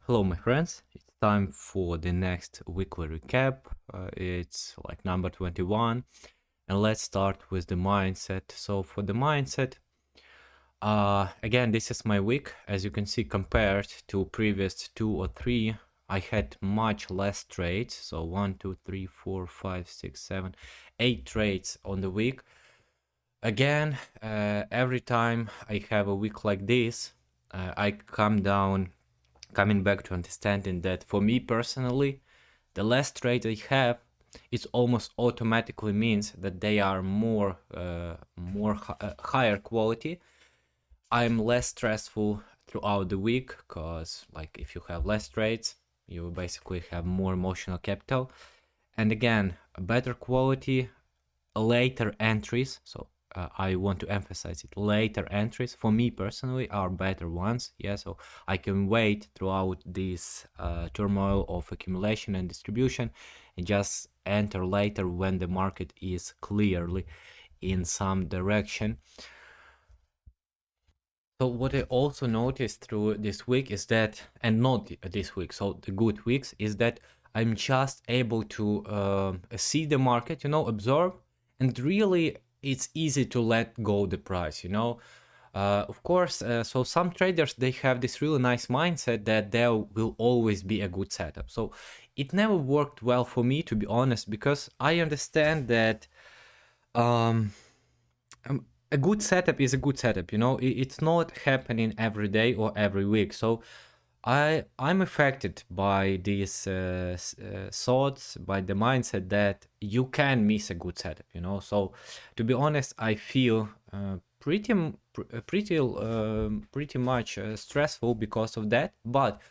Hello my friends, it's time for the next weekly recap. It's like number 21 and let's start with the mindset. So for the mindset, again this is my week. As you can see, compared to previous 2 or 3, I had much less trades. So 1, 2, 3, 4, 5, 6, 7, 8 trades on the week. Again, every time I have a week like this, I coming back to understanding that for me personally, the less trades I have, it almost automatically means that they are higher quality. I'm less stressful throughout the week because, like, if you have less trades, you basically have more emotional capital. And again, better quality, later entries. So I want to emphasize it. Later entries for me personally are better ones. Yeah, so I can wait throughout this turmoil of accumulation and distribution and just enter later when the market is clearly in some direction. So what I also noticed through this week is that, and not this week, so the good weeks, is that I'm just able to see the market, observe, and really it's easy to let go the price, Of course, so some traders, they have this really nice mindset that there will always be a good setup. So it never worked well for me, to be honest, because I understand that um, a good setup is a good setup, it's not happening every day or every week. So I'm affected by these thoughts, by the mindset that you can miss a good setup, so to be honest, I feel pretty much stressful because of that. But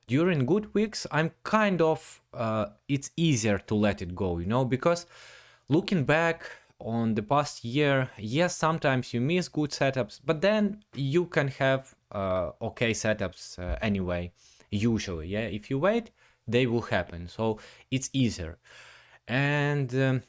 during good weeks, I'm kind of it's easier to let it go, because looking back on the past year, yes, sometimes you miss good setups, but then you can have okay setups anyway, usually. Yeah, if you wait, they will happen, so it's easier. And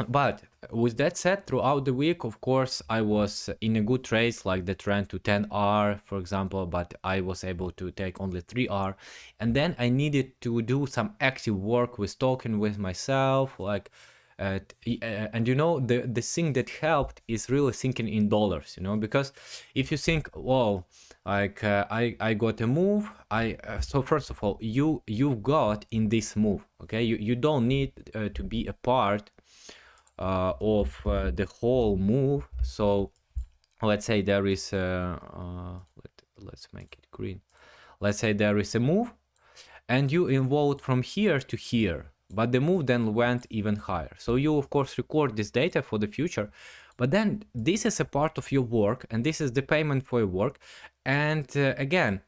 but with that said, throughout the week, of course, I was in a good trades, like the trend to 10R, for example, but I was able to take only 3R. And then I needed to do some active work with talking with myself, like, and the thing that helped is really thinking in dollars, because if you think, whoa, like I got a move, so first of all, you've got in this move, okay, you don't need to be a part of the whole move. So let's say there is let's make it green. Let's say there is a move and you involved from here to here, but the move then went even higher. So you of course record this data for the future, but then this is a part of your work and this is the payment for your work. And again,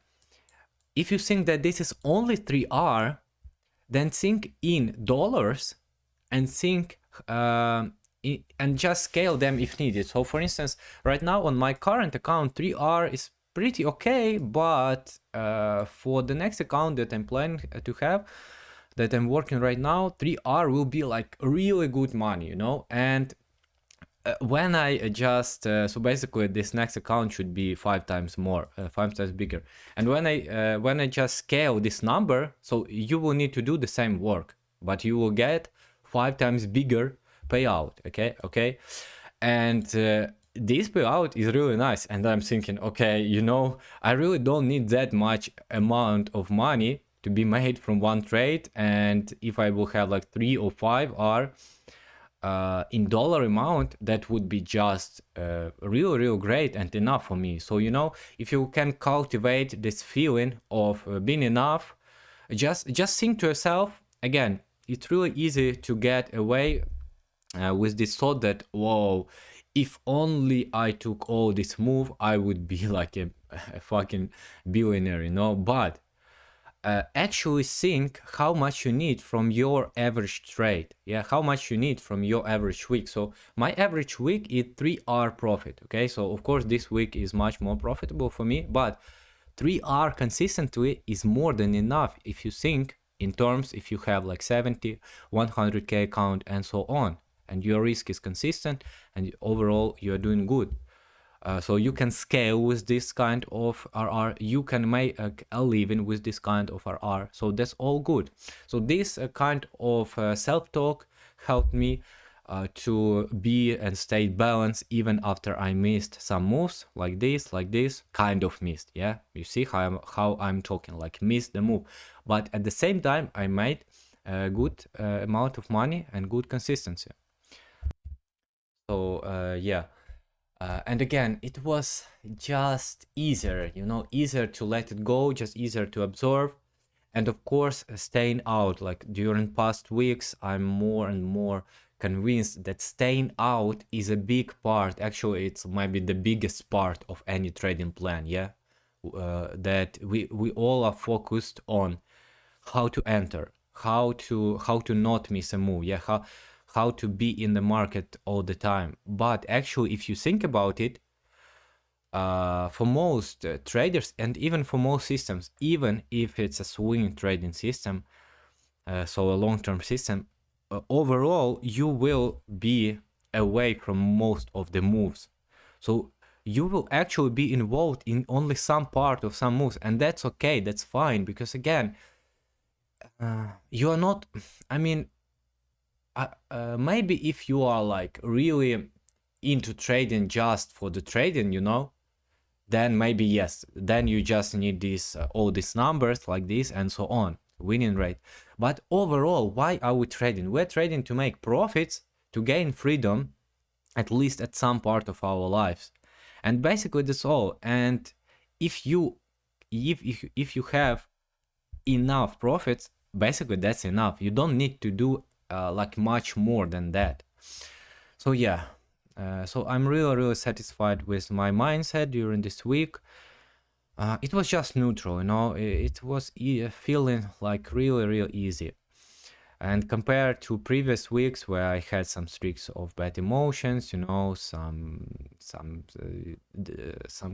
if you think that this is only 3R, then think in dollars and think and just scale them if needed. So for instance, right now on my current account, 3R is pretty okay, but for the next account that I'm planning to have, that I'm working right now, 3R will be like really good money, and when I adjust, so basically this next account should be 5 times more, 5 times bigger. And when I just scale this number, so you will need to do the same work, but you will get 5 times bigger payout. Okay, and this payout is really nice. And I'm thinking, okay, I really don't need that much amount of money to be made from one trade. And if I will have like 3 or 5R in dollar amount, that would be just real great and enough for me. So if you can cultivate this feeling of being enough, just think to yourself. Again, it's really easy to get away with this thought that, whoa, if only I took all this move, I would be like a fucking billionaire, but actually think how much you need from your average trade. Yeah, how much you need from your average week. So my average week is 3R profit. Okay, so of course this week is much more profitable for me, but 3R consistently is more than enough if you think in terms, if you have like 70, 100k account and so on, and your risk is consistent and overall you're doing good. So you can scale with this kind of RR, you can make a living with this kind of RR, so that's all good. So this kind of self-talk helped me to be and stay balanced even after I missed some moves like this, kind of missed, yeah? You see how I'm talking, like missed the move. But at the same time, I made a good amount of money and good consistency. So yeah. And again, it was just easier, you know, easier to let it go, just easier to absorb. And of course, staying out, like during past weeks, I'm more and more convinced that staying out is a big part. Actually, it's maybe the biggest part of any trading plan, yeah? That we all are focused on how to enter, how to not miss a move, yeah? How to be in the market all the time. But actually, if you think about it, for most traders and even for most systems, even if it's a swing trading system, so a long-term system, overall you will be away from most of the moves. So you will actually be involved in only some part of some moves, and that's okay, that's fine, because again, you are not, I mean, maybe if you are like really into trading just for the trading, you know, then maybe yes, then you just need these all these numbers like this and so on, winning rate. But overall, why are we trading? We're trading to make profits, to gain freedom, at least at some part of our lives, and basically that's all. And if you if you have enough profits, basically that's enough. You don't need to do like much more than that. So yeah, so I'm really satisfied with my mindset during this week. It was just neutral, you know, it was feeling like really easy. And compared to previous weeks where I had some streaks of bad emotions, you know, some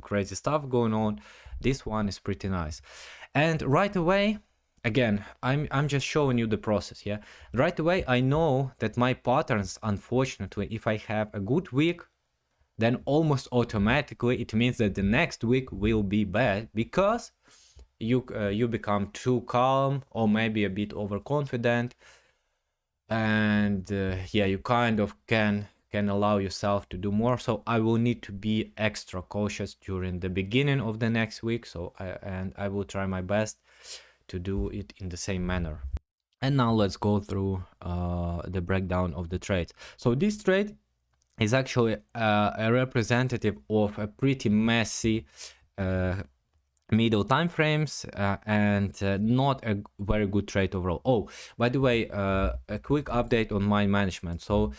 crazy stuff going on, this one is pretty nice. And right away, again, I'm just showing you the process, yeah? Right away, I know that my patterns, unfortunately, if I have a good week, then almost automatically it means that the next week will be bad, because you become too calm or maybe a bit overconfident, and yeah, you kind of can allow yourself to do more. So I will need to be extra cautious during the beginning of the next week. So I will try my best to do it in the same manner. And now let's go through the breakdown of the trades. So this trade is actually a representative of a pretty messy middle time frames and not a very good trade overall. Oh, by the way, a quick update on my management. So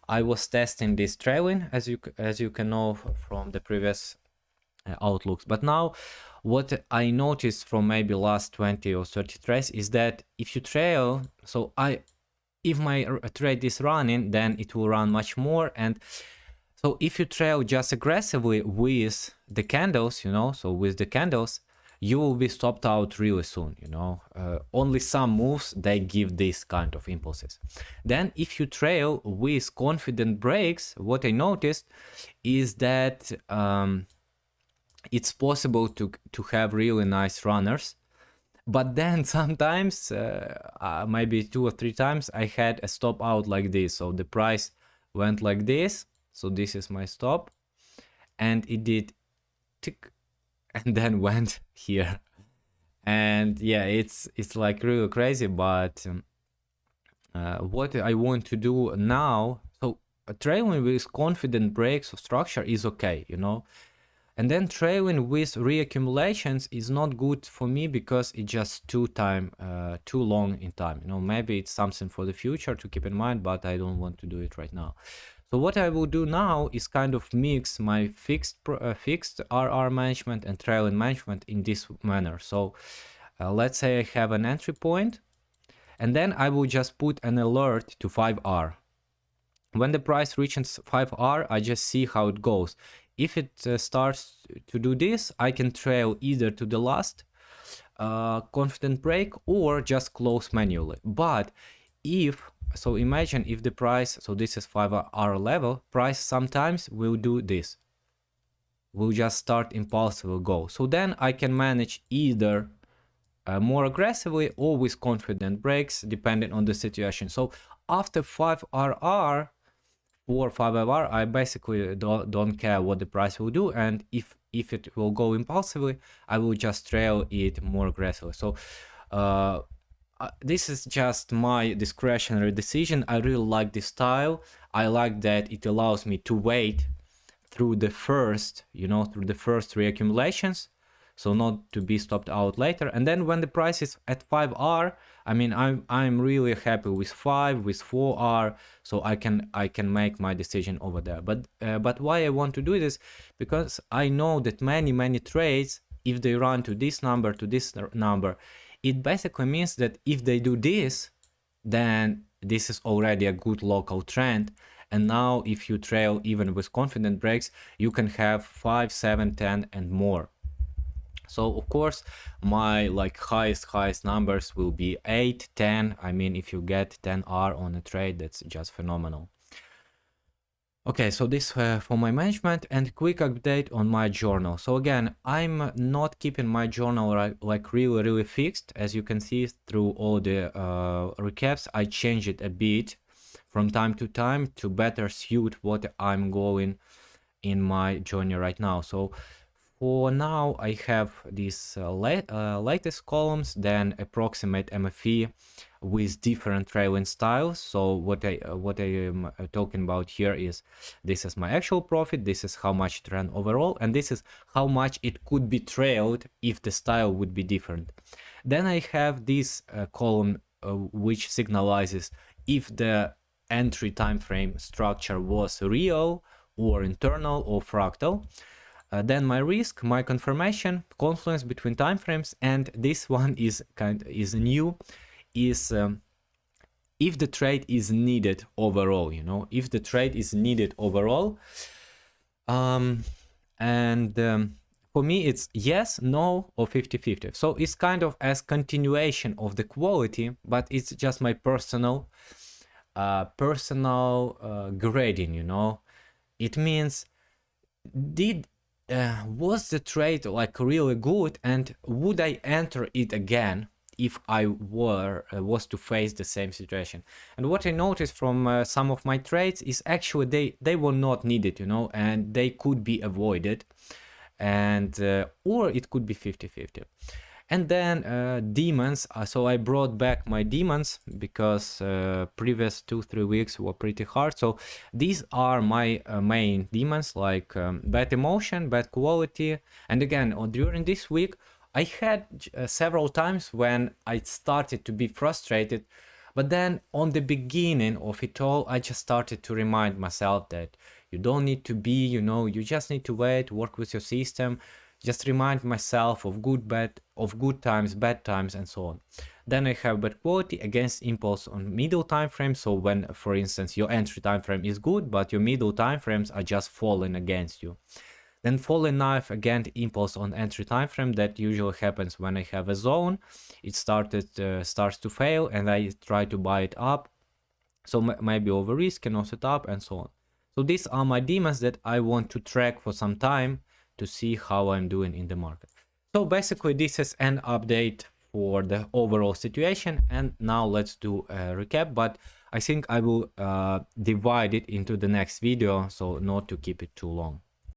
I was testing this trailing, as you can know from the previous outlooks, but now what I noticed from maybe last 20 or 30 trades is that if you trail, so if my trade is running, then it will run much more. And so if you trail just aggressively with the candles, you know, so with the candles, you will be stopped out really soon, you know. Only some moves, they give this kind of impulses. Then if you trail with confident breaks, what I noticed is that it's possible to have really nice runners. But then sometimes, maybe 2 or 3 times, I had a stop out like this. So the price went like this. So this is my stop. And it did tick and then went here. And yeah, it's like really crazy. But what I want to do now, so trailing with confident breaks of structure is okay, you know. And then trailing with reaccumulations is not good for me because it's just too long in time. You know, maybe it's something for the future to keep in mind, but I don't want to do it right now. So what I will do now is kind of mix my fixed RR management and trailing management in this manner. So let's say I have an entry point, and then I will just put an alert to 5R. When the price reaches 5R, I just see how it goes. If it starts to do this, I can trail either to the last confident break or just close manually. But so imagine if the price, so this is 5R level, price sometimes will do this. will just start impulsively go. So then I can manage either more aggressively or with confident breaks depending on the situation. So after 5RR or 5RR, I basically don't care what the price will do, and if it will go impulsively, I will just trail it more aggressively. So this is just my discretionary decision. I really like this style. I like that it allows me to wait through the first, through the first reaccumulations, so not to be stopped out later. And then when the price is at 5R, I mean, I'm really happy with 5, with 4R, so I can make my decision over there. But why I want to do this, because I know that many trades, if they run to this number, it basically means that if they do this, then this is already a good local trend. And now if you trail even with confident breaks, you can have 5, 7, 10 and more. So of course my like highest numbers will be 8, 10. I mean, if you get 10R on a trade, that's just phenomenal. Okay, so this for my management, and quick update on my journal. So again, I'm not keeping my journal like really fixed. As you can see through all the recaps, I change it a bit from time to time to better suit what I'm going in my journey right now. So for now, I have these latest columns, then approximate MFE with different trailing styles. So what I am talking about here is, this is my actual profit, this is how much it ran overall, and this is how much it could be trailed if the style would be different. Then I have this column which signalizes if the entry time frame structure was real or internal or fractal. Then my risk, my confirmation, confluence between timeframes, and this one is new, is if the trade is needed overall, if the trade is needed overall. For me it's yes, no, or 50-50. So it's kind of as continuation of the quality, but it's just my personal grading, It means, was the trade like really good, and would I enter it again if I was to face the same situation? And what I noticed from some of my trades is actually they were not needed, and they could be avoided, and or it could be 50-50. And then demons, so I brought back my demons because previous 2-3 weeks were pretty hard. So these are my main demons, like bad emotion, bad quality. And again, during this week, I had several times when I started to be frustrated, but then on the beginning of it all, I just started to remind myself that you don't need to be, you just need to wait, work with your system. Just remind myself of good times, bad times, and so on. Then I have bad quality against impulse on middle time frame. So when, for instance, your entry time frame is good, but your middle time frames are just falling against you. Then falling knife against impulse on entry time frame. That usually happens when I have a zone. It starts to fail, and I try to buy it up. So maybe over risk and also up, and so on. So these are my demons that I want to track for some time to see how I'm doing in the market. So basically this is an update for the overall situation, and now let's do a recap, but I think I will divide it into the next video, so not to keep it too long.